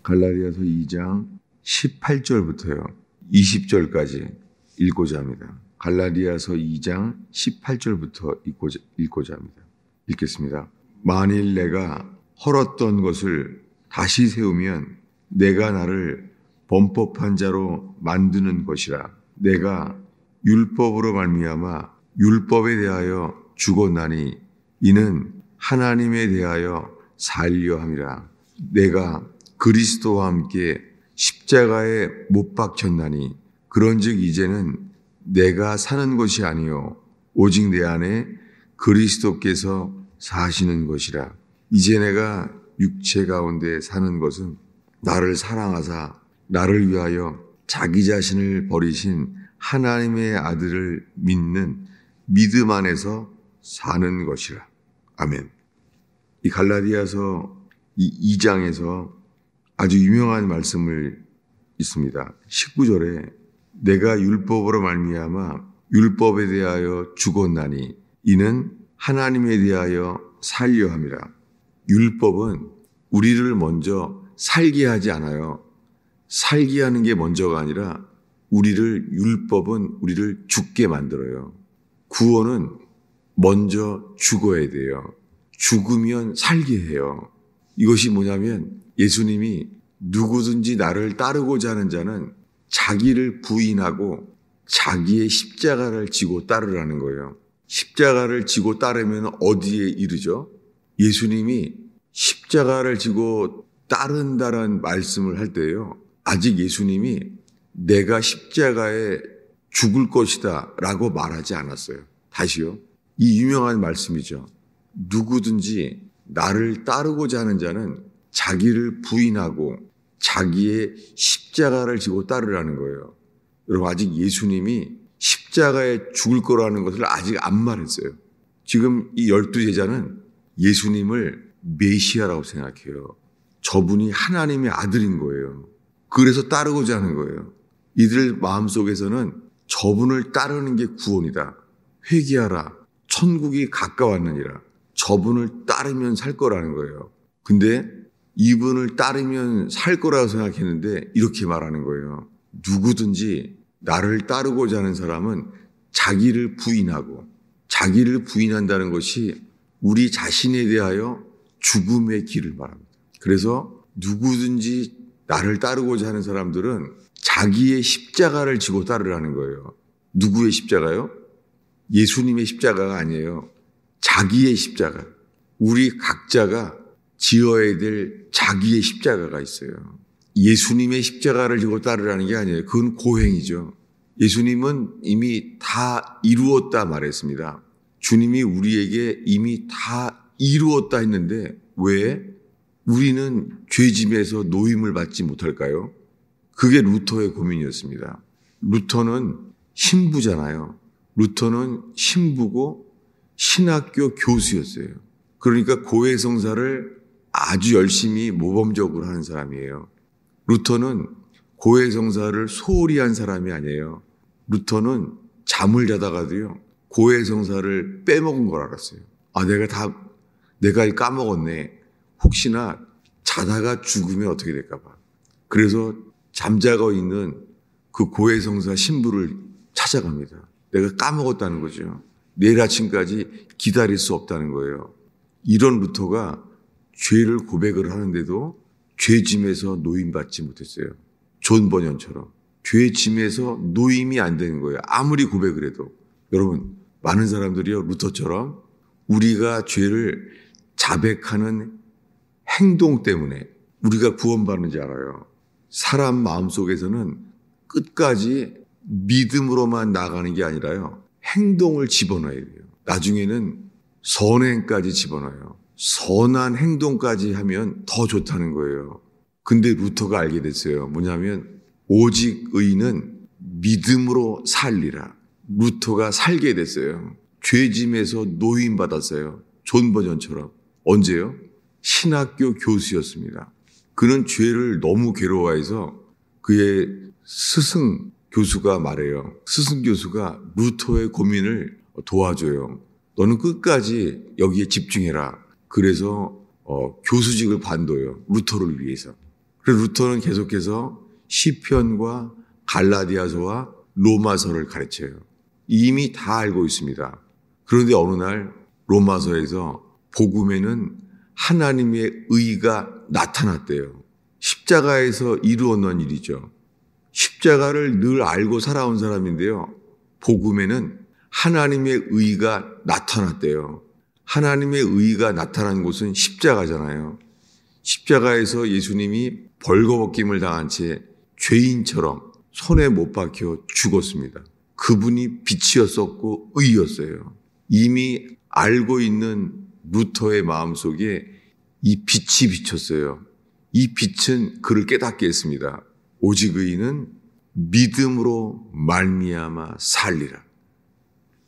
갈라디아서 2장 18절부터요 20절까지 읽고자 합니다. 갈라디아서 2장 18절부터 읽고자 합니다. 읽겠습니다. 만일 내가 헐었던 것을 다시 세우면 내가 나를 범법한 자로 만드는 것이라. 내가 율법으로 말미암아 율법에 대하여 죽었나니 이는 하나님에 대하여 살려 함이라. 내가 그리스도와 함께 십자가에 못 박혔나니 그런즉 이제는 내가 사는 것이 아니요 오직 내 안에 그리스도께서 사시는 것이라. 이제 내가 육체 가운데 사는 것은 나를 사랑하사 나를 위하여 자기 자신을 버리신 하나님의 아들을 믿는 믿음 안에서 사는 것이라. 아멘. 이 갈라디아서 이 2장에서 아주 유명한 말씀을 있습니다. 19절에 내가 율법으로 말미암아 율법에 대하여 죽었나니 이는 하나님에 대하여 살려 함이라. 율법은 우리를 먼저 살게 하지 않아요. 살게 하는 게 먼저가 아니라 율법은 우리를 죽게 만들어요. 구원은 먼저 죽어야 돼요. 죽으면 살게 해요. 이것이 뭐냐면 예수님이 누구든지 나를 따르고자 하는 자는 자기를 부인하고 자기의 십자가를 지고 따르라는 거예요. 십자가를 지고 따르면 어디에 이르죠? 예수님이 십자가를 지고 따른다는 말씀을 할 때요. 아직 예수님이 내가 십자가에 죽을 것이다 라고 말하지 않았어요. 다시요. 이 유명한 말씀이죠. 누구든지 나를 따르고자 하는 자는 자기를 부인하고 자기의 십자가를 지고 따르라는 거예요. 여러분 아직 예수님이 십자가에 죽을 거라는 것을 아직 안 말했어요. 지금 이 12제자는 예수님을 메시아라고 생각해요. 저분이 하나님의 아들인 거예요. 그래서 따르고자 하는 거예요. 이들 마음속에서는 저분을 따르는 게 구원이다. 회개하라. 천국이 가까웠느니라. 저분을 따르면 살 거라는 거예요. 근데 이분을 따르면 살 거라고 생각했는데 이렇게 말하는 거예요. 누구든지 나를 따르고자 하는 사람은 자기를 부인하고, 자기를 부인한다는 것이 우리 자신에 대하여 죽음의 길을 말합니다. 그래서 누구든지 나를 따르고자 하는 사람들은 자기의 십자가를 지고 따르라는 거예요. 누구의 십자가요? 예수님의 십자가가 아니에요. 자기의 십자가. 우리 각자가 지어야 될 자기의 십자가가 있어요. 예수님의 십자가를 지고 따르라는 게 아니에요. 그건 고행이죠. 예수님은 이미 다 이루었다 말했습니다. 주님이 우리에게 이미 다 이루었다 했는데 왜 우리는 죄짐에서 노임을 받지 못할까요? 그게 루터의 고민이었습니다. 루터는 신부잖아요. 루터는 신부고 신학교 교수였어요. 그러니까 고해성사를 아주 열심히 모범적으로 하는 사람이에요. 루터는 고해성사를 소홀히 한 사람이 아니에요. 루터는 잠을 자다가도요, 고해성사를 빼먹은 걸 알았어요. 내가 까먹었네. 혹시나 자다가 죽으면 어떻게 될까봐. 그래서 잠자고 있는 그 고해성사 신부를 찾아갑니다. 내가 까먹었다는 거죠. 내일 아침까지 기다릴 수 없다는 거예요. 이런 루터가 죄를 고백을 하는데도 죄짐에서 노임받지 못했어요. 존 버년처럼. 죄짐에서 노임이 안 되는 거예요. 아무리 고백을 해도. 여러분, 많은 사람들이요, 루터처럼 우리가 죄를 자백하는 행동 때문에 우리가 구원받는 줄 알아요. 사람 마음속에서는 끝까지 믿음으로만 나가는 게 아니라요, 행동을 집어넣어야 돼요. 나중에는 선행까지 집어넣어요. 선한 행동까지 하면 더 좋다는 거예요. 근데 루터가 알게 됐어요. 뭐냐면 오직 의인은 믿음으로 살리라. 루터가 살게 됐어요. 죄짐에서 노임받았어요. 존 버전처럼. 언제요? 신학교 교수였습니다. 그는 죄를 너무 괴로워해서 그의 스승 교수가 말해요. 스승 교수가 루터의 고민을 도와줘요. 너는 끝까지 여기에 집중해라. 그래서 교수직을 관둬요. 루터를 위해서. 그래서 루터는 계속해서 시편과 갈라디아서와 로마서를 가르쳐요. 이미 다 알고 있습니다. 그런데 어느 날 로마서에서 복음에는 하나님의 의가 나타났대요. 십자가에서 이루어 놓은 일이죠. 십자가를 늘 알고 살아온 사람인데요. 복음에는 하나님의 의가 나타났대요. 하나님의 의가 나타난 곳은 십자가잖아요. 십자가에서 예수님이 벌거벗김을 당한 채 죄인처럼 손에 못 박혀 죽었습니다. 그분이 빛이었었고 의였어요. 이미 알고 있는 루터의 마음속에 이 빛이 비쳤어요. 이 빛은 그를 깨닫게 했습니다. 오직 의인은 믿음으로 말미암아 살리라.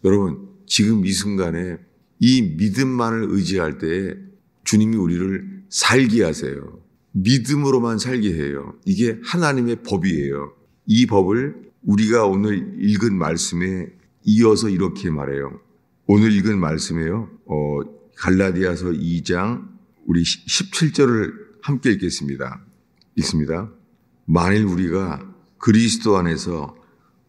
여러분, 지금 이 순간에 이 믿음만을 의지할 때에 주님이 우리를 살게 하세요. 믿음으로만 살게 해요. 이게 하나님의 법이에요. 이 법을 우리가 오늘 읽은 말씀에 이어서 이렇게 말해요. 오늘 읽은 말씀에요. 갈라디아서 2장 우리 17절을 함께 읽겠습니다. 읽습니다. 만일 우리가 그리스도 안에서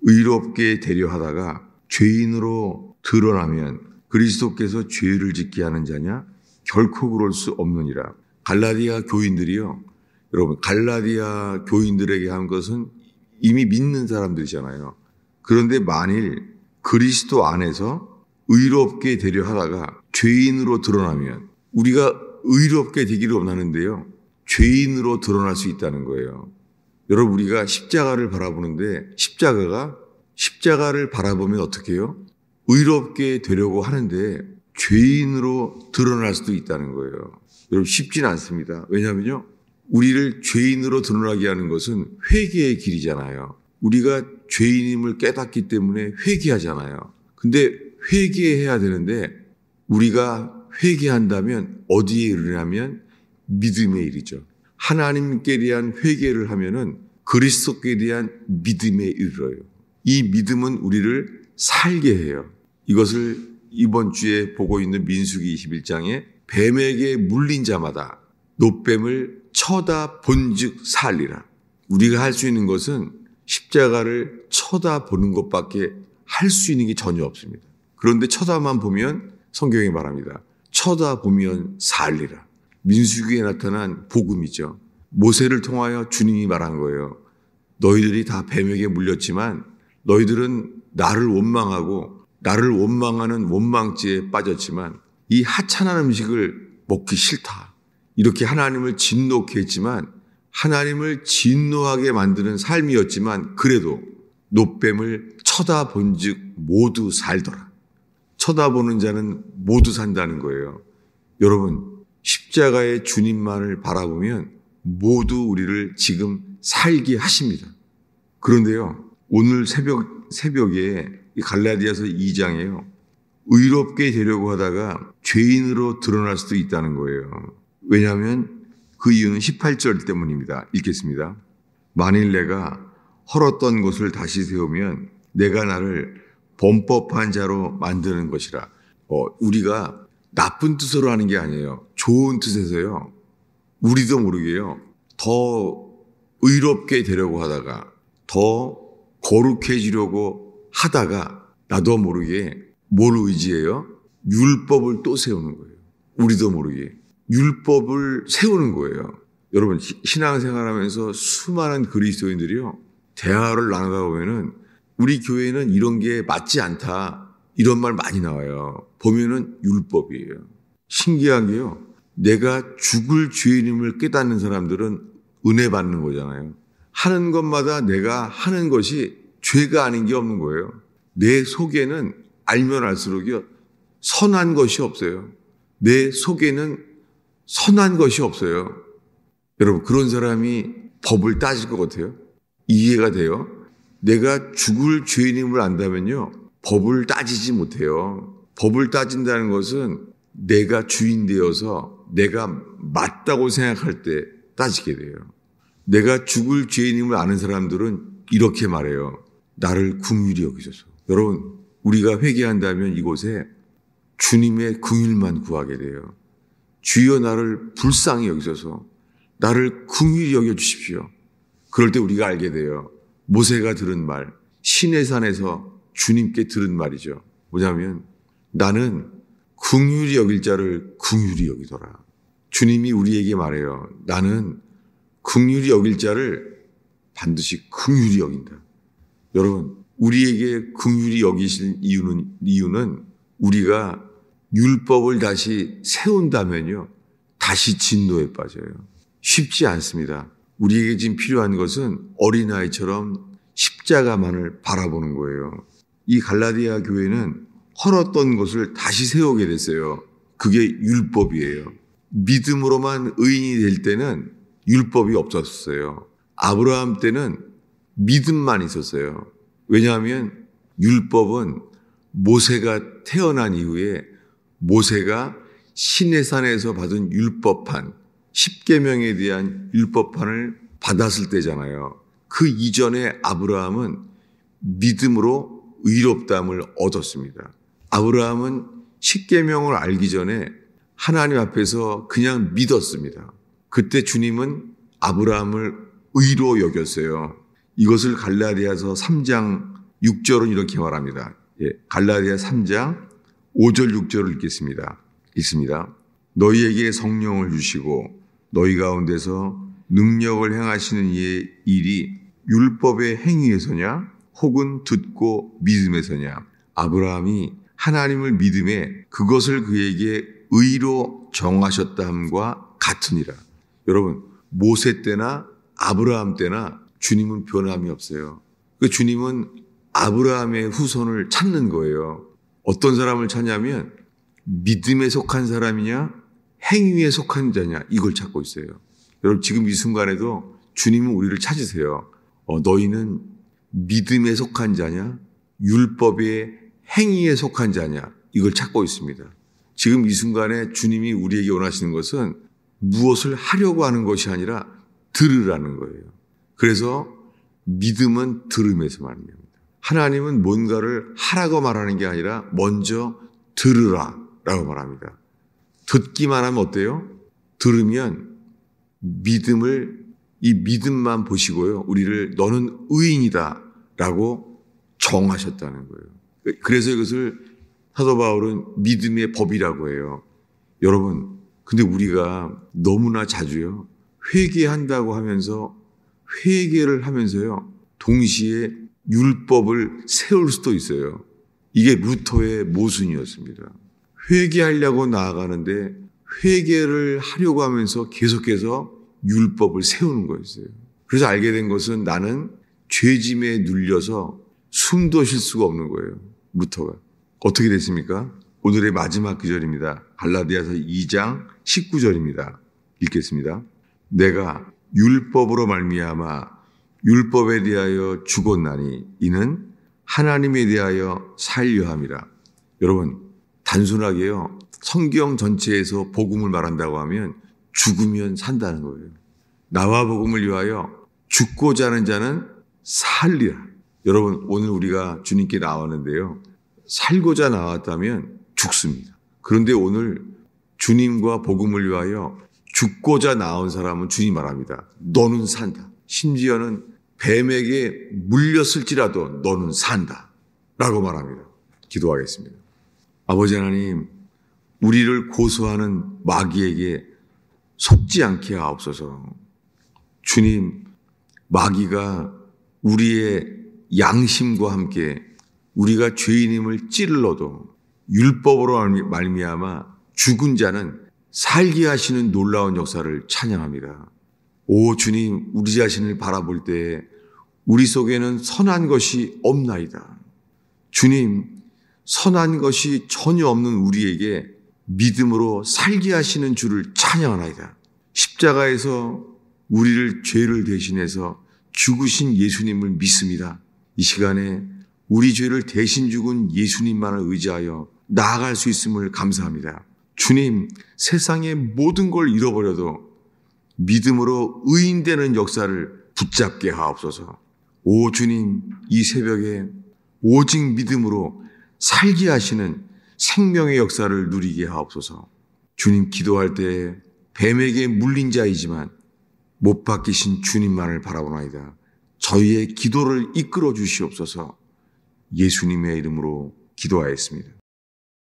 의롭게 되려 하다가 죄인으로 드러나면 그리스도께서 죄를 짓게 하는 자냐? 결코 그럴 수 없느니라. 갈라디아 교인들이요. 여러분, 갈라디아 교인들에게 한 것은 이미 믿는 사람들이잖아요. 그런데 만일 그리스도 안에서 의롭게 되려 하다가 죄인으로 드러나면 우리가 의롭게 되기를 원하는데요. 죄인으로 드러날 수 있다는 거예요. 여러분, 우리가 십자가를 바라보는데 십자가를 바라보면 어떻게 해요? 의롭게 되려고 하는데 죄인으로 드러날 수도 있다는 거예요. 여러분, 쉽지는 않습니다. 왜냐하면요. 우리를 죄인으로 드러나게 하는 것은 회개의 길이잖아요. 우리가 죄인임을 깨닫기 때문에 회개하잖아요. 근데 회개해야 되는데 우리가 회개한다면 어디에 이르냐면 믿음에 이르죠. 하나님께 대한 회개를 하면은 그리스도께 대한 믿음에 이르러요. 이 믿음은 우리를 살게 해요. 이것을 이번 주에 보고 있는 민수기 21장에 뱀에게 물린 자마다 놋뱀을 쳐다본즉 살리라. 우리가 할 수 있는 것은 십자가를 쳐다보는 것밖에 할 수 있는 게 전혀 없습니다. 그런데 쳐다만 보면 성경이 말합니다. 쳐다보면 살리라. 민수기에 나타난 복음이죠. 모세를 통하여 주님이 말한 거예요. 너희들이 다 뱀에게 물렸지만 너희들은 나를 원망하고 나를 원망하는 원망죄에 빠졌지만 이 하찮은 음식을 먹기 싫다. 이렇게 하나님을 진노케 했지만 하나님을 진노하게 만드는 삶이었지만 그래도 놋뱀을 쳐다본즉 모두 살더라. 쳐다보는 자는 모두 산다는 거예요. 여러분, 십자가의 주님만을 바라보면 모두 우리를 지금 살게 하십니다. 그런데요, 오늘 새벽에 이 갈라디아서 2장에요. 의롭게 되려고 하다가 죄인으로 드러날 수도 있다는 거예요. 왜냐하면 그 이유는 18절 때문입니다. 읽겠습니다. 만일 내가 헐었던 곳을 다시 세우면 내가 나를 범법한 자로 만드는 것이라. 우리가 나쁜 뜻으로 하는 게 아니에요. 좋은 뜻에서요. 우리도 모르게요. 더 의롭게 되려고 하다가 더 거룩해지려고 하다가 나도 모르게 뭘 의지해요? 율법을 또 세우는 거예요. 우리도 모르게 율법을 세우는 거예요. 여러분, 신앙생활하면서 수많은 그리스도인들이요. 대화를 나누다 보면은 우리 교회는 이런 게 맞지 않다. 이런 말 많이 나와요. 보면은 율법이에요. 신기한 게요. 내가 죽을 죄인임을 깨닫는 사람들은 은혜 받는 거잖아요. 하는 것마다 내가 하는 것이 죄가 아닌 게 없는 거예요. 내 속에는 알면 알수록요. 선한 것이 없어요. 내 속에는 선한 것이 없어요. 여러분, 그런 사람이 법을 따질 것 같아요? 이해가 돼요? 내가 죽을 죄인임을 안다면요. 법을 따지지 못해요. 법을 따진다는 것은 내가 주인 되어서 내가 맞다고 생각할 때 따지게 돼요. 내가 죽을 죄인임을 아는 사람들은 이렇게 말해요. 나를 긍휼히 여기소서. 여러분, 우리가 회개한다면 이곳에 주님의 긍휼만 구하게 돼요. 주여 나를 불쌍히 여기소서. 나를 긍휼히 여겨주십시오. 그럴 때 우리가 알게 돼요. 모세가 들은 말, 시내산에서 주님께 들은 말이죠. 뭐냐면 나는 긍휼히 여길 자를 긍휼히 여기더라. 주님이 우리에게 말해요. 나는 긍휼히 여길 자를 반드시 긍휼히 여긴다. 여러분, 우리에게 긍휼히 여기신 이유는 우리가 율법을 다시 세운다면요, 다시 진노에 빠져요. 쉽지 않습니다. 우리에게 지금 필요한 것은 어린아이처럼 십자가만을 바라보는 거예요. 이 갈라디아 교회는 헐었던 것을 다시 세우게 됐어요. 그게 율법이에요. 믿음으로만 의인이 될 때는 율법이 없었어요. 아브라함 때는 믿음만 있었어요. 왜냐하면 율법은 모세가 태어난 이후에 모세가 시내산에서 받은 율법판, 십계명에 대한 율법판을 받았을 때잖아요. 그 이전에 아브라함은 믿음으로 의롭다함을 얻었습니다. 아브라함은 십계명을 알기 전에 하나님 앞에서 그냥 믿었습니다. 그때 주님은 아브라함을 의로 여겼어요. 이것을 갈라디아서 3장 6절은 이렇게 말합니다. 갈라디아 3장 5절 6절을 읽습니다. 너희에게 성령을 주시고 너희 가운데서 능력을 행하시는 이의 일이 율법의 행위에서냐 혹은 듣고 믿음에서냐. 아브라함이 하나님을 믿음에 그것을 그에게 의로 정하셨다함과 같으니라. 여러분, 모세 때나 아브라함 때나 주님은 변함이 없어요. 그 주님은 아브라함의 후손을 찾는 거예요. 어떤 사람을 찾냐면 믿음에 속한 사람이냐 행위에 속한 자냐, 이걸 찾고 있어요. 여러분, 지금 이 순간에도 주님은 우리를 찾으세요. 너희는 믿음에 속한 자냐 율법의 행위에 속한 자냐, 이걸 찾고 있습니다. 지금 이 순간에 주님이 우리에게 원하시는 것은 무엇을 하려고 하는 것이 아니라 들으라는 거예요. 그래서 믿음은 들음에서 말입니다. 하나님은 뭔가를 하라고 말하는 게 아니라 먼저 들으라라고 말합니다. 듣기만 하면 어때요? 들으면 이 믿음만 보시고요, 우리를 너는 의인이다라고 정하셨다는 거예요. 그래서 이것을 사도 바울은 믿음의 법이라고 해요. 여러분, 근데 우리가 너무나 자주요, 회개한다고 하면서 회개를 하면서요, 동시에 율법을 세울 수도 있어요. 이게 루터의 모순이었습니다. 회개하려고 나아가는데 회개를 하려고 하면서 계속해서 율법을 세우는 거였어요. 그래서 알게 된 것은 나는 죄짐에 눌려서 숨도 쉴 수가 없는 거예요. 루터가. 어떻게 됐습니까? 오늘의 마지막 구절입니다. 갈라디아서 2장 19절입니다. 읽겠습니다. 내가 율법으로 말미암아 율법에 대하여 죽었나니 이는 하나님에 대하여 살려 함이라. 여러분, 단순하게요, 성경 전체에서 복음을 말한다고 하면 죽으면 산다는 거예요. 나와 복음을 위하여 죽고자 하는 자는 살리라. 여러분, 오늘 우리가 주님께 나왔는데요, 살고자 나왔다면 죽습니다. 그런데 오늘 주님과 복음을 위하여 죽고자 나온 사람은 주님 말합니다. 너는 산다. 심지어는 뱀에게 물렸을지라도 너는 산다 라고 말합니다. 기도하겠습니다. 아버지 하나님, 우리를 고소하는 마귀에게 속지 않게 하옵소서. 주님, 마귀가 우리의 양심과 함께 우리가 죄인임을 찔러도 율법으로 말미암아 죽은 자는 살게 하시는 놀라운 역사를 찬양합니다. 오 주님, 우리 자신을 바라볼 때 우리 속에는 선한 것이 없나이다. 주님, 선한 것이 전혀 없는 우리에게 믿음으로 살게 하시는 주를 찬양하나이다. 십자가에서 우리를 죄를 대신해서 죽으신 예수님을 믿습니다. 이 시간에 우리 죄를 대신 죽은 예수님만을 의지하여 나아갈 수 있음을 감사합니다. 주님, 세상의 모든 걸 잃어버려도 믿음으로 의인되는 역사를 붙잡게 하옵소서. 오 주님, 이 새벽에 오직 믿음으로 살게 하시는 생명의 역사를 누리게 하옵소서. 주님, 기도할 때 뱀에게 물린 자이지만 못 박히신 주님만을 바라보나이다. 저희의 기도를 이끌어 주시옵소서. 예수님의 이름으로 기도하였습니다.